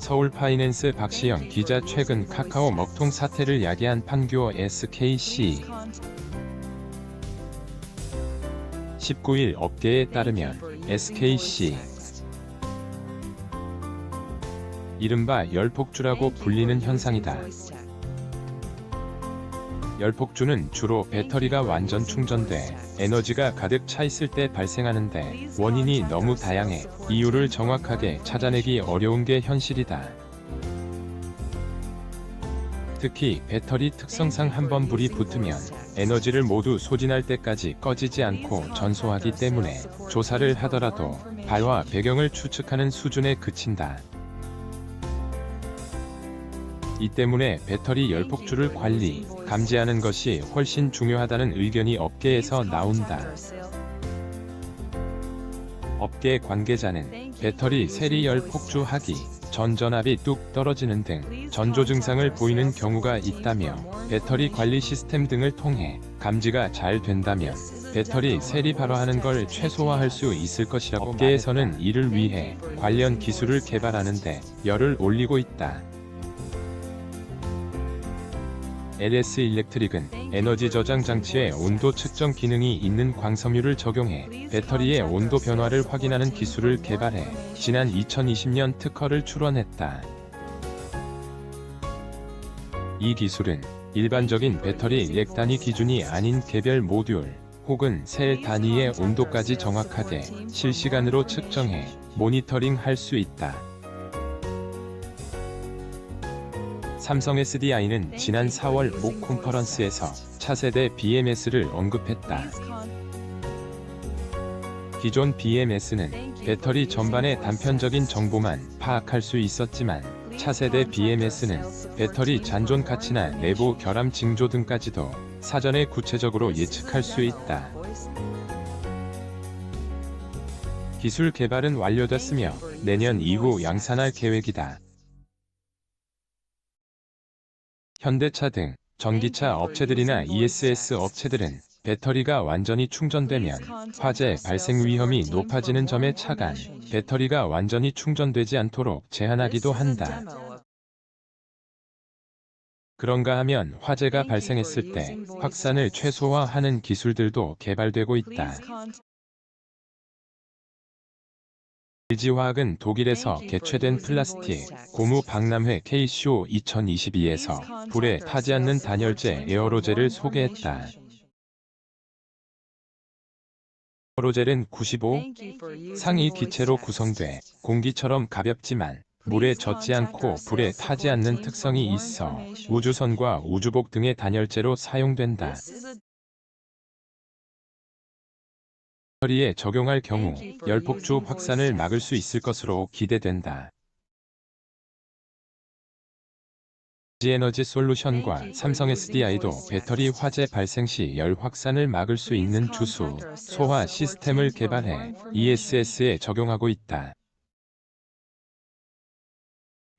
서울파이낸스 박시영 기자. 최근 카카오 먹통 사태를 야기한 판교 SKC. 19일 업계에 따르면 SKC 이른바 열폭주라고 불리는 현상이다. 열폭주는 주로 배터리가 완전 충전돼 에너지가 가득 차 있을 때 발생하는데, 원인이 너무 다양해 이유를 정확하게 찾아내기 어려운 게 현실이다. 특히 배터리 특성상 한번 불이 붙으면 에너지를 모두 소진할 때까지 꺼지지 않고 전소하기 때문에 조사를 하더라도 발화 배경을 추측하는 수준에 그친다. 이 때문에 배터리 열폭주를 관리, 감지하는 것이 훨씬 중요하다는 의견이 업계에서 나온다. 업계 관계자는 배터리 세리 열폭주하기 전 전압이 뚝 떨어지는 등 전조 증상을 보이는 경우가 있다며, 배터리 관리 시스템 등을 통해 감지가 잘 된다면 배터리 세리 발화하는 걸 최소화할 수 있을 것이라고. 업계에서는 이를 위해 관련 기술을 개발하는데 열을 올리고 있다. LS 일렉트릭은 에너지 저장 장치에 온도 측정 기능이 있는 광섬유를 적용해 배터리의 온도 변화를 확인하는 기술을 개발해 지난 2020년 특허를 출원했다. 이 기술은 일반적인 배터리 렉 단위 기준이 아닌 개별 모듈 혹은 셀 단위의 온도까지 정확하게 실시간으로 측정해 모니터링할 수 있다. 삼성 SDI는 지난 4월 모 컨퍼런스에서 차세대 BMS를 언급했다. 기존 BMS는 배터리 전반의 단편적인 정보만 파악할 수 있었지만, 차세대 BMS는 배터리 잔존 가치나 내부 결함 징조 등까지도 사전에 구체적으로 예측할 수 있다. 기술 개발은 완료됐으며 내년 이후 양산할 계획이다. 현대차 등 전기차 업체들이나 ESS 업체들은 배터리가 완전히 충전되면 화재 발생 위험이 높아지는 점에 차간, 배터리가 완전히 충전되지 않도록 제한하기도 한다. 그런가 하면 화재가 발생했을 때 확산을 최소화하는 기술들도 개발되고 있다. LG화학은 독일에서 개최된 플라스틱 고무 박람회 K-쇼 2022에서 불에 타지 않는 단열재 에어로젤을 소개했다. 에어로젤은 95 상위 기체로 구성돼 공기처럼 가볍지만 물에 젖지 않고 불에 타지 않는 특성이 있어 우주선과 우주복 등의 단열재로 사용된다. 배터리에 적용할 경우 열폭주 확산을 막을 수 있을 것으로 기대된다. LG에너지 솔루션과 삼성 SDI도 배터리 화재 발생 시 열 확산을 막을 수 있는 주수, 소화 시스템을 개발해 ESS에 적용하고 있다.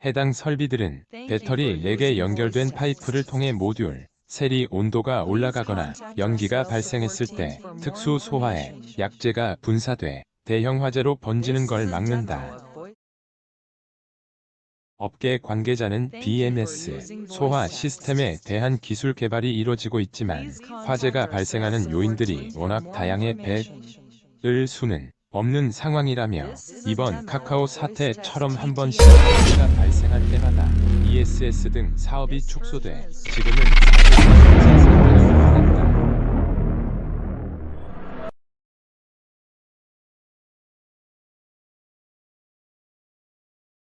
해당 설비들은 배터리 렉에 연결된 파이프를 통해 모듈, 셀이 온도가 올라가거나 연기가 발생했을 때 특수 소화에 약재가 분사돼 대형 화재로 번지는 걸 막는다. 업계 관계자는 BMS, 소화 시스템에 대한 기술 개발이 이뤄지고 있지만 화재가 발생하는 요인들이 워낙 다양해 배을 수는 없는 상황이라며, 이번 카카오 사태처럼 한 번씩 화재가 발생할 때마다 ESS 등 사업이 축소돼 지금은 사실